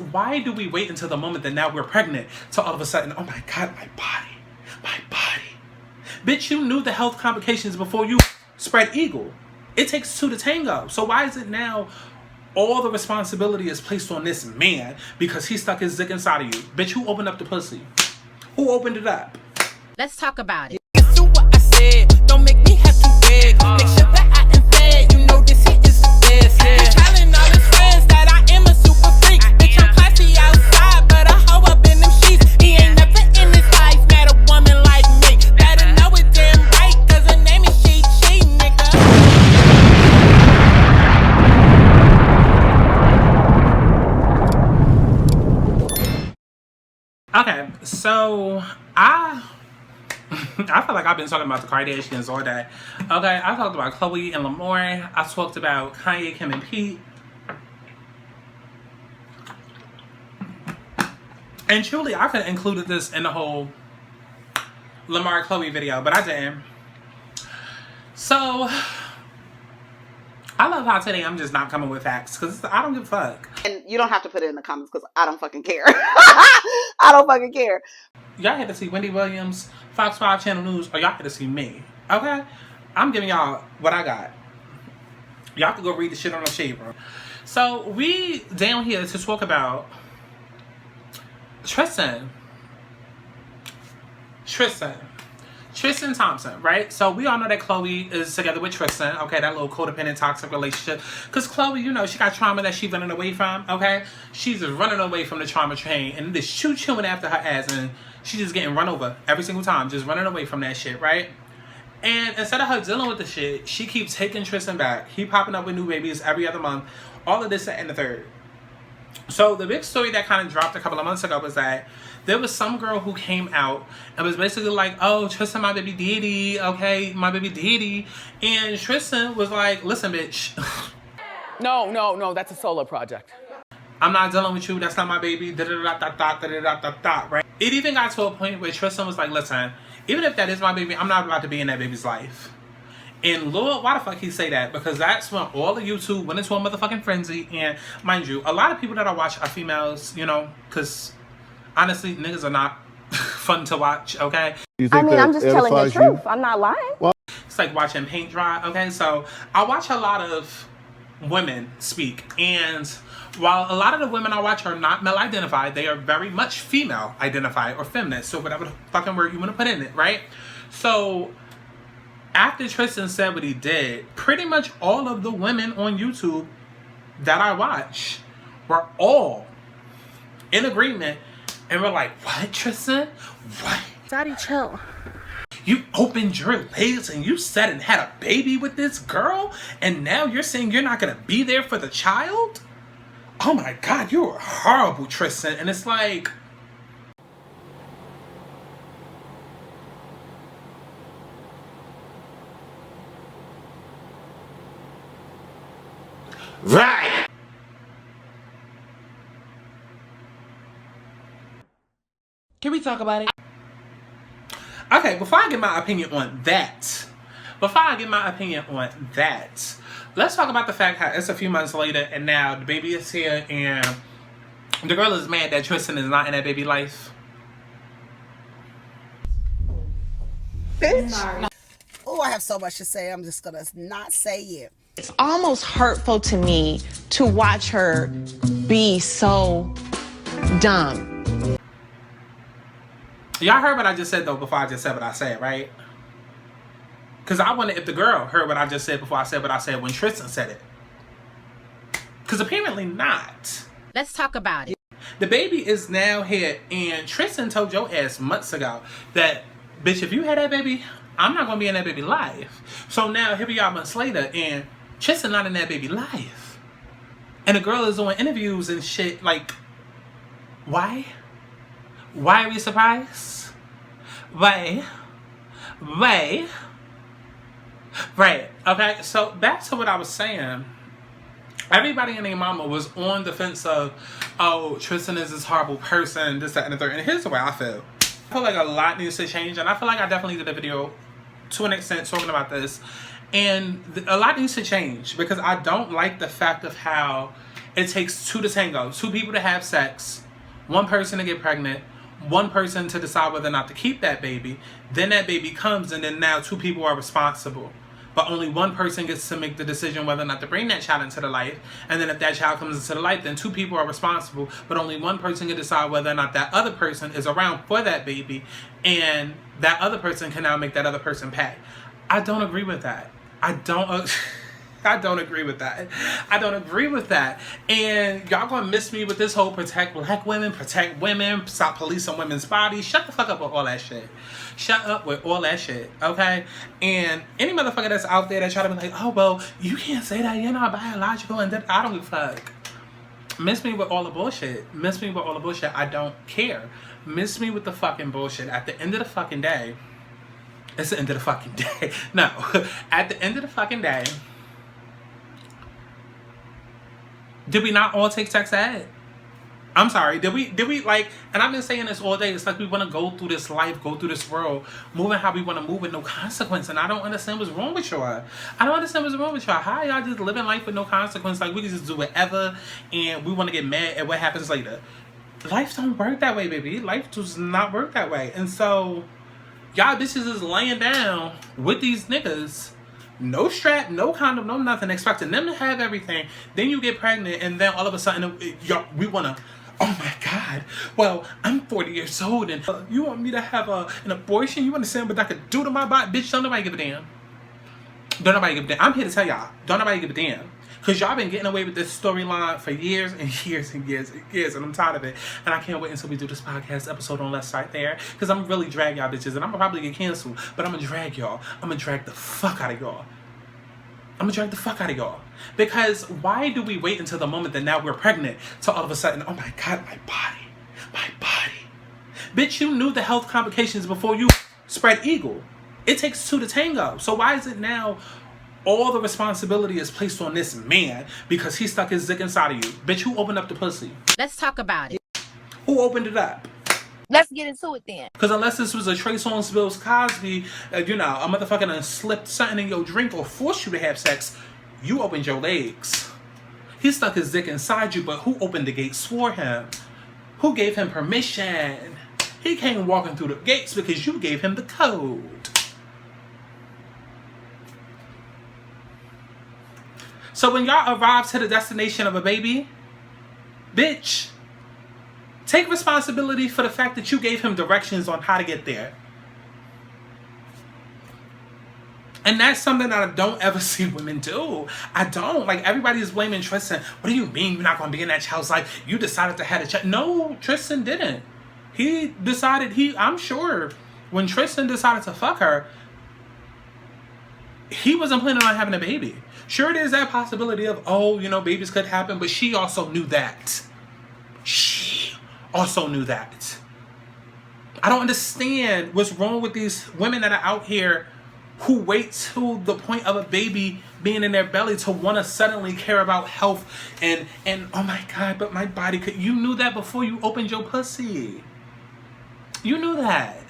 why do we wait until the moment that now we're pregnant to all of a sudden, oh my God, my body. Bitch, you knew the health complications before you spread eagle. It takes two to tango. So why is it now all the responsibility is placed on this man because he stuck his dick inside of you? Bitch, who opened up the pussy? Who opened it up? Let's talk about it. Do what I said. Don't make me have to beg. Make sure that I am fed. You know this hit is the best. He's telling all his friends that I am a super freak. Bitch, I'm classy outside, but I hoe up in them sheets. He ain't never in his life met a woman like me. Better know it damn right, cause her name is She, nigga. Okay, so I feel like I've been talking about the Kardashians all day. Okay, I talked about Khloe and Lamar. I talked about Kanye, Kim, and Pete. And truly, I could have included this in the whole Lamar Khloe video, but I didn't. So, I love how today I'm just not coming with facts, because I don't give a fuck. And you don't have to put it in the comments, because I don't fucking care. I don't fucking care. Y'all had to see Wendy Williams, Fox 5 Channel News, or y'all had to see me. Okay? I'm giving y'all what I got. Y'all can go read the shit on the Shade Room. So, we down here to talk about Tristan Thompson, right? So we all know that Khloe is together with Tristan, okay? That little codependent toxic relationship. Because Khloe, you know, she got trauma that she's running away from, okay? She's just running away from the trauma train and just chewing after her ass, and she's just getting run over every single time, just running away from that shit, right? And instead of her dealing with the shit, she keeps taking Tristan back. He popping up with new babies every other month. All of this and the third. So the big story that kind of dropped a couple of months ago was that there was some girl who came out and was basically like, oh, Tristan, my baby daddy, okay, my baby daddy. And Tristan was like, listen, bitch. No, that's a solo project. I'm not dealing with you. That's not my baby. Right? It even got to a point where Tristan was like, listen, even if that is my baby, I'm not about to be in that baby's life. And Lord, why the fuck he say that? Because that's when all of YouTube went into a motherfucking frenzy. And mind you, a lot of people that I watch are females, you know, because honestly, niggas are not fun to watch, okay? I mean, I'm just telling the truth. I'm not lying. Well, it's like watching paint dry, okay? So I watch a lot of women speak. And while a lot of the women I watch are not male identified, they are very much female identified or feminist. So whatever fucking word you want to put in it, right? So after Tristan said what he did, pretty much all of the women on YouTube that I watch were all in agreement and were like, what, Tristan? What? Daddy, chill. You opened your legs and you said and had a baby with this girl, and now you're saying you're not going to be there for the child? Oh my God, you're horrible, Tristan. And it's like, right. Can we talk about it? Okay, before I give my opinion on that, let's talk about the fact how it's a few months later and now the baby is here and the girl is mad that Tristan is not in that baby life. Bitch. Oh, I have so much to say. I'm just gonna not say it. It's almost hurtful to me to watch her be so dumb. Y'all heard what I just said though before I just said what I said, right? Because I wonder if the girl heard what I just said before I said what I said when Tristan said it. Because apparently not. Let's talk about it. The baby is now here, and Tristan told your ass months ago that, bitch, if you had that baby, I'm not going to be in that baby life. So now here we are months later, and Tristan not in that baby life. And the girl is doing interviews and shit, like, why? Why are we surprised? Why? Right, okay, so back to what I was saying. Everybody and their mama was on the fence of, oh, Tristan is this horrible person, this, that, and the third. And here's the way I feel. I feel like a lot needs to change, and I feel like I definitely did a video to an extent talking about this. And a lot needs to change because I don't like the fact of how It takes two to tango. Two people to have sex. One person to get pregnant. One person to decide whether or not to keep that baby. Then that baby comes, and then now two people are responsible. But only one person gets to make the decision whether or not to bring that child into the life. And then if that child comes into the life, then two people are responsible. But only one person can decide whether or not that other person is around for that baby. And that other person can now make that other person pay. I don't agree with that. I don't agree with that. I don't agree with that. And y'all gonna miss me with this whole protect black women, protect women, stop policing women's bodies. Shut the fuck up with all that shit. Shut up with all that shit, okay? And any motherfucker that's out there that try to be like, oh, well, you can't say that, you're not biological, and then I don't give a fuck. Miss me with all the bullshit. Miss me with all the bullshit. I don't care. Miss me with the fucking bullshit. At the end of the fucking day, it's the end of the fucking day. No. At the end of the fucking day, did we not all take sex ed? I'm sorry, did we like, and I've been saying this all day, it's like we want to go through this life, go through this world, moving how we want to move with no consequence, and I don't understand what's wrong with y'all. I don't understand what's wrong with y'all. How y'all just living life with no consequence, like we can just do whatever, and we want to get mad at what happens later. Life don't work that way, baby. Life does not work that way. And so, y'all bitches is laying down with these niggas, no strap, no condom, no nothing, expecting them to have everything. Then you get pregnant, and then all of a sudden, we want to, oh my God, well, I'm 40 years old, and you want me to have an abortion? You understand what I could do to my body? Bitch, don't nobody give a damn. Don't nobody give a damn. I'm here to tell y'all, don't nobody give a damn. Because y'all been getting away with this storyline for years and years and years and years, and I'm tired of it. And I can't wait until we do this podcast episode on Let's Start There, because I'm really drag y'all bitches, and I'm going to probably get canceled, but I'm going to drag y'all. I'm going to drag the fuck out of y'all. I'm going to drag the fuck out of y'all. Because why do we wait until the moment that now we're pregnant to all of a sudden, oh my God, my body. Bitch, you knew the health complications before you spread eagle. It takes two to tango. So why is it now all the responsibility is placed on this man because he stuck his dick inside of you? Bitch, who opened up the pussy? Let's talk about it. Who opened it up? Let's get into it then. Because unless this was a Trey Songz, Bill Cosby, a motherfucker done slipped something in your drink or forced you to have sex, you opened your legs. He stuck his dick inside you, but who opened the gates for him? Who gave him permission? He came walking through the gates because you gave him the code. So when y'all arrive to the destination of a baby, bitch, take responsibility for the fact that you gave him directions on how to get there. And that's something that I don't ever see women do. I don't. Like, everybody's blaming Tristan. What do you mean you're not going to be in that child's life? You decided to have a child. No, Tristan didn't. He decided, I'm sure when Tristan decided to fuck her, he wasn't planning on having a baby. Sure, there's that possibility of, babies could happen, but she also knew that. She also knew that. I don't understand what's wrong with these women that are out here who wait till the point of a baby being in their belly to want to suddenly care about health and oh my God, but my body could. You knew that before you opened your pussy. You knew that.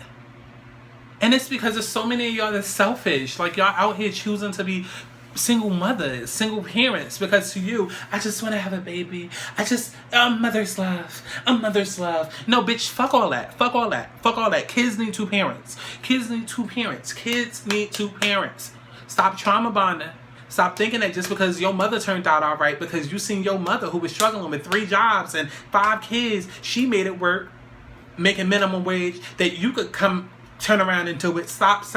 And it's because there's so many of y'all that's selfish. Like, y'all out here choosing to be single mothers, single parents, because to you, I just want to have a baby. Mother's love. Mother's love. No, bitch, fuck all that. Fuck all that. Fuck all that. Kids need two parents. Kids need two parents. Kids need two parents. Stop trauma bonding. Stop thinking that just because your mother turned out all right, because you seen your mother who was struggling with 3 jobs and 5 kids, she made it work, making minimum wage, that you could come turn around and do it. Stop.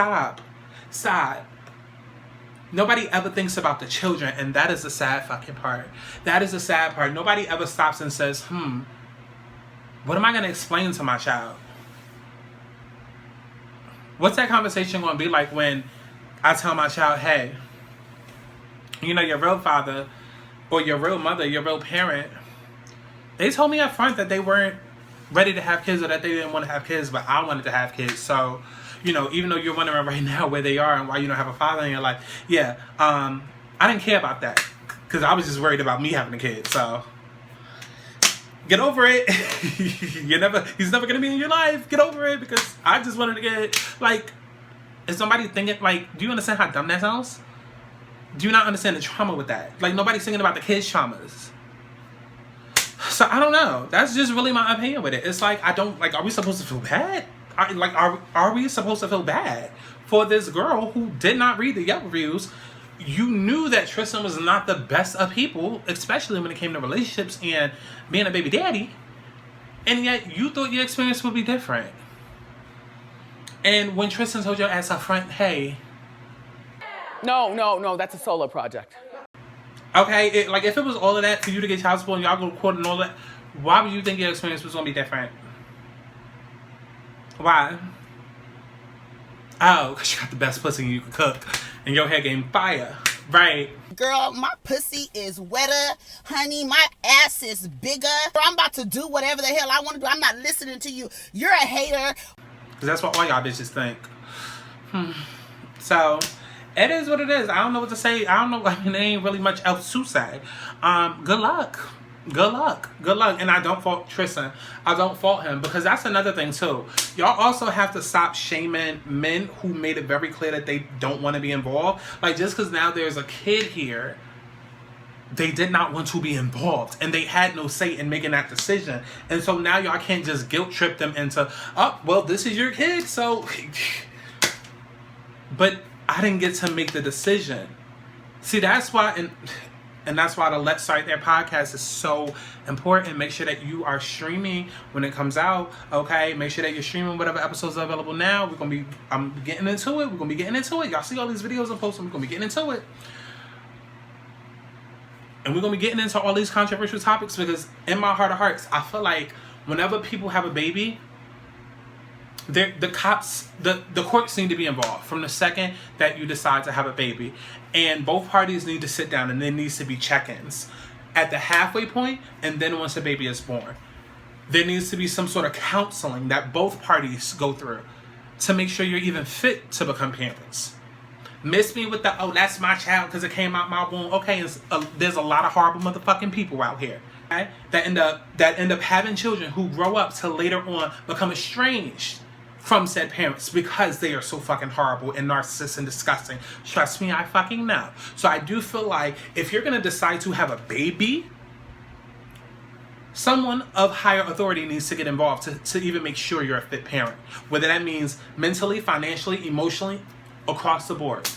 Nobody ever thinks about the children, and that is the sad fucking part. That is the sad part. Nobody ever stops and says, what am I going to explain to my child? What's that conversation going to be like when I tell my child, hey, your real father or your real mother, your real parent, they told me up front that they weren't ready to have kids or that they didn't want to have kids, but I wanted to have kids. So, even though you're wondering right now where they are and why you don't have a father in your life, I didn't care about that because I was just worried about me having a kid. So, get over it. He's never going to be in your life. Get over it, because I just wanted to get, is somebody thinking, do you understand how dumb that sounds? Do you not understand the trauma with that? Nobody's thinking about the kids' traumas. So I don't know. That's just really my opinion with it. It's like, I don't, like, are we supposed to feel bad? Are we supposed to feel bad for this girl who did not read the Yelp reviews? You knew that Tristan was not the best of people, especially when it came to relationships and being a baby daddy. And yet you thought your experience would be different. And when Tristan told your ass up front, hey. No, that's a solo project. Okay, like if it was all of that for you to get child support and y'all go to court and all that, why would you think your experience was going to be different? Why? Oh, because you got the best pussy you can cook and your hair game fire. Right. Girl, my pussy is wetter. Honey, my ass is bigger. I'm about to do whatever the hell I want to do. I'm not listening to you. You're a hater. Because that's what all y'all bitches think. So, it is what it is. I don't know what to say. I don't know. I mean, there ain't really much else to say. Good luck. Good luck. Good luck. And I don't fault Tristan. I don't fault him. Because that's another thing, too. Y'all also have to stop shaming men who made it very clear that they don't want to be involved. Like, just because now there's a kid here, they did not want to be involved. And they had no say in making that decision. And so now y'all can't just guilt trip them into, oh, well, this is your kid, so... But I didn't get to make the decision. See, that's why... And that's why the Let's Start There podcast is so important. Make sure that you are streaming when it comes out, okay? Make sure that you're streaming whatever episodes are available now. I'm getting into it. We're going to be getting into it. Y'all see all these videos I'm posting. We're going to be getting into it. And we're going to be getting into all these controversial topics because in my heart of hearts, I feel like whenever people have a baby, the cops, the courts need to be involved from the second that you decide to have a baby. And both parties need to sit down and there needs to be check-ins at the halfway point and then once the baby is born. There needs to be some sort of counseling that both parties go through to make sure you're even fit to become parents. Miss me with the, oh, that's my child because it came out my womb. Okay, there's a lot of horrible motherfucking people out here, okay, that end up having children who grow up to later on become estranged from said parents because they are so fucking horrible and narcissistic and disgusting. Trust me, I fucking know. So I do feel like if you're going to decide to have a baby, someone of higher authority needs to get involved to even make sure you're a fit parent. Whether that means mentally, financially, emotionally, across the board.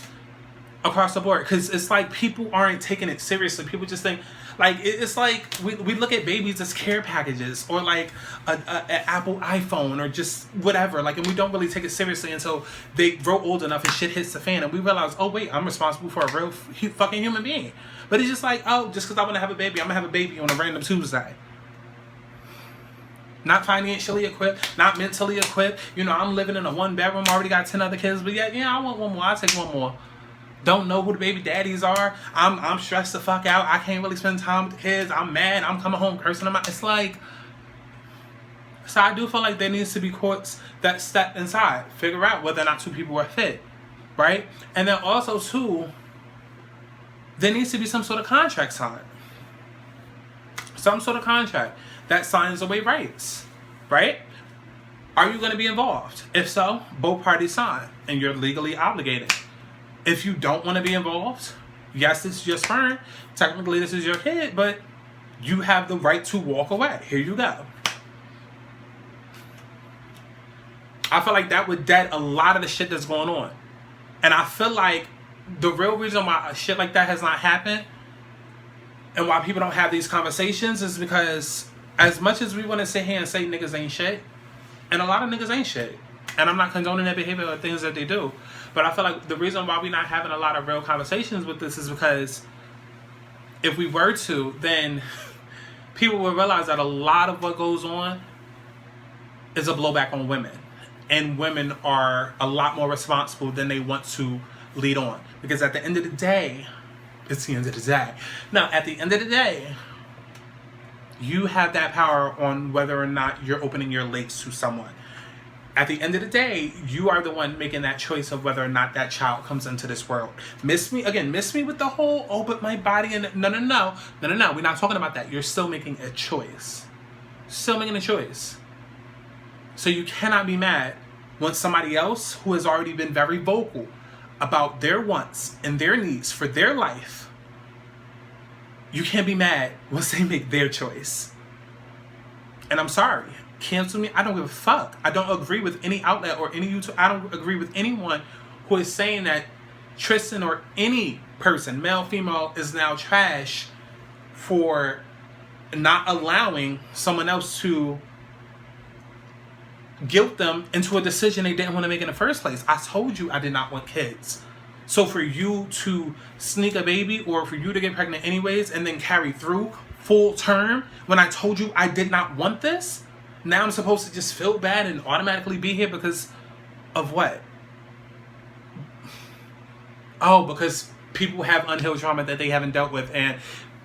Across the board. Because it's like people aren't taking it seriously. People just think, like, it's like we look at babies as care packages or like an Apple iPhone or just whatever. Like, and we don't really take it seriously until they grow old enough and shit hits the fan and we realize, oh wait, I'm responsible for a real fucking human being. But it's just like, oh, just because I want to have a baby, I'm going to have a baby on a random Tuesday. Not financially equipped, not mentally equipped. You know, I'm living in a 1-bedroom, already got 10 other kids, but yeah, I want one more. I'll take one more. Don't know who the baby daddies are. I'm stressed the fuck out. I can't really spend time with the kids. I'm mad. I'm coming home cursing them out. It's like, so I do feel like there needs to be courts that step inside, figure out whether or not two people are fit, right? And then also too, there needs to be some sort of contract signed. Some sort of contract that signs away rights, right? Are you going to be involved? If so, both parties sign and you're legally obligated. If you don't want to be involved, yes, this is your sperm. Technically, this is your kid, but you have the right to walk away. Here you go. I feel like that would dead a lot of the shit that's going on. And I feel like the real reason why shit like that has not happened and why people don't have these conversations is because as much as we want to sit here and say niggas ain't shit, and a lot of niggas ain't shit, and I'm not condoning their behavior or things that they do, but I feel like the reason why we're not having a lot of real conversations with this is because if we were to, then people will realize that a lot of what goes on is a blowback on women. And women are a lot more responsible than they want to lead on. Because at the end of the day, it's the end of the day. Now, at the end of the day, you have that power on whether or not you're opening your legs to someone. At the end of the day, you are the one making that choice of whether or not that child comes into this world. Miss me with the whole, oh, but my body, and no. We're not talking about that. You're still making a choice. Still making a choice. So you cannot be mad when somebody else who has already been very vocal about their wants and their needs for their life, you can't be mad once they make their choice. And I'm sorry. Cancel me. I don't give a fuck. I don't agree with any outlet or any YouTube. I don't agree with anyone who is saying that Tristan or any person, male, female, is now trash for not allowing someone else to guilt them into a decision they didn't want to make in the first place. I told you I did not want kids. So for you to sneak a baby or for you to get pregnant anyways and then carry through full term when I told you I did not want this, now I'm supposed to just feel bad and automatically be here because of what? Oh, because people have unhealed trauma that they haven't dealt with, and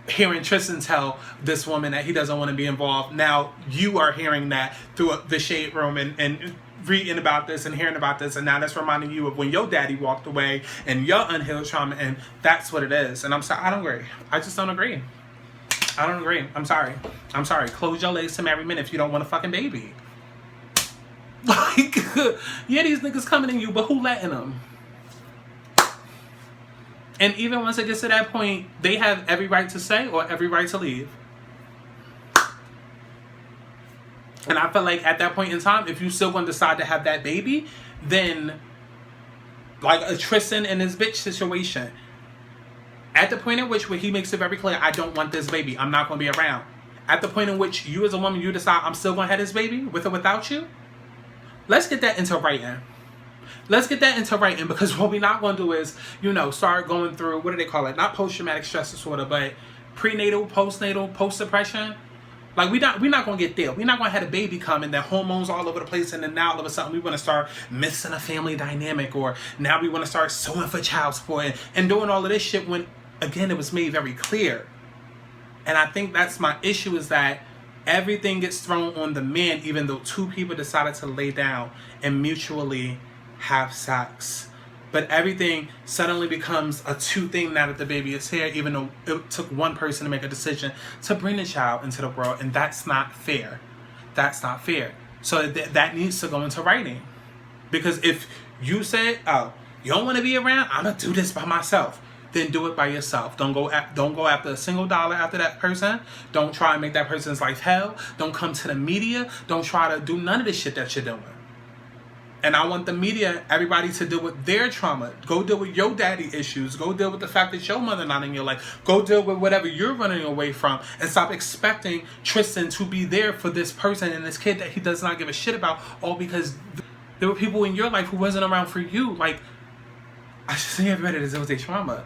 hearing Tristan tell this woman that he doesn't want to be involved, now you are hearing that through the shade room and reading about this and hearing about this, and now that's reminding you of when your daddy walked away and your unhealed trauma, and that's what it is. And I'm sorry, I don't agree. I just don't agree. I don't agree. I'm sorry. I'm sorry. Close your legs to marry men if you don't want a fucking baby. Like, yeah, these niggas coming in you, but who letting them? And even once it gets to that point, they have every right to stay or every right to leave. And I feel like at that point in time, if you still going to decide to have that baby, then like a Tristan and his bitch situation, at the point in which where he makes it very clear, I don't want this baby, I'm not going to be around. At the point in which you as a woman, you decide I'm still going to have this baby with or without you, let's get that into writing. Let's get that into writing, because what we're not going to do is, you know, start going through, what do they call it? Not post-traumatic stress disorder, but prenatal, postnatal, post-depression. Like, we're not going to get there. We're not going to have a baby come and then hormones all over the place, and then now all of a sudden we want to start missing a family dynamic, or now we want to start suing for child support and doing all of this shit when, again, it was made very clear. And I think that's my issue, is that everything gets thrown on the men, even though two people decided to lay down and mutually have sex. But everything suddenly becomes a two thing now that the baby is here, even though it took one person to make a decision to bring the child into the world. And that's not fair. That's not fair. So that needs to go into writing. Because if you said, oh, you don't want to be around, I'm going to do this by myself, then do it by yourself. Don't go after a single dollar after that person. Don't try and make that person's life hell. Don't come to the media. Don't try to do none of this shit that you're doing. And I want the media, everybody, to deal with their trauma. Go deal with your daddy issues. Go deal with the fact that your mother not in your life. Go deal with whatever you're running away from. And stop expecting Tristan to be there for this person and this kid that he does not give a shit about, all because there were people in your life who wasn't around for you. Like, I just think everybody that deals with their trauma,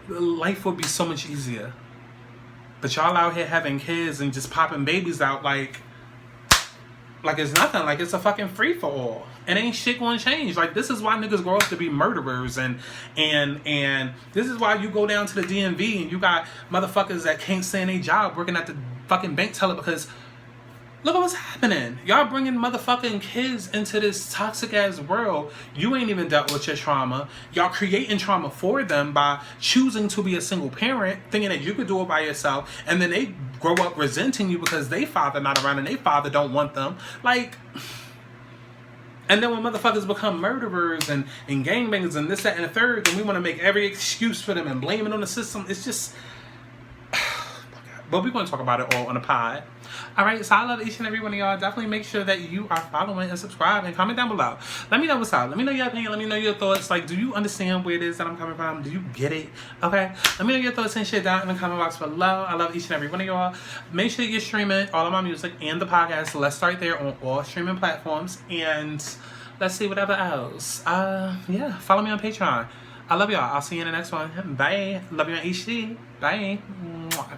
life would be so much easier. But y'all out here having kids and just popping babies out like it's nothing. Like, it's a fucking free-for-all. And ain't shit gonna change. Like, this is why niggas grow up to be murderers, and this is why you go down to the DMV and you got motherfuckers that can't stay in their job working at the fucking bank teller, because look at what's happening. Y'all bringing motherfucking kids into this toxic ass world. You ain't even dealt with your trauma. Y'all creating trauma for them by choosing to be a single parent, thinking that you could do it by yourself, and then they grow up resenting you because they father not around and they father don't want them. Like, and then when motherfuckers become murderers and gangbangers and this, that, and the third, then we want to make every excuse for them and blame it on the system. It's just, but we're going to talk about it all on the pod. Alright, so I love each and every one of y'all. Definitely make sure that you are following and subscribing. Comment down below. Let me know what's up. Let me know your opinion. Let me know your thoughts. Like, do you understand where it is that I'm coming from? Do you get it? Okay? Let me know your thoughts and shit down in the comment box below. I love each and every one of y'all. Make sure you're streaming all of my music and the podcast. Let's start there on all streaming platforms. And let's see whatever else. Yeah, follow me on Patreon. I love y'all. I'll see you in the next one. Bye. Love you on HD. Bye. Mwah.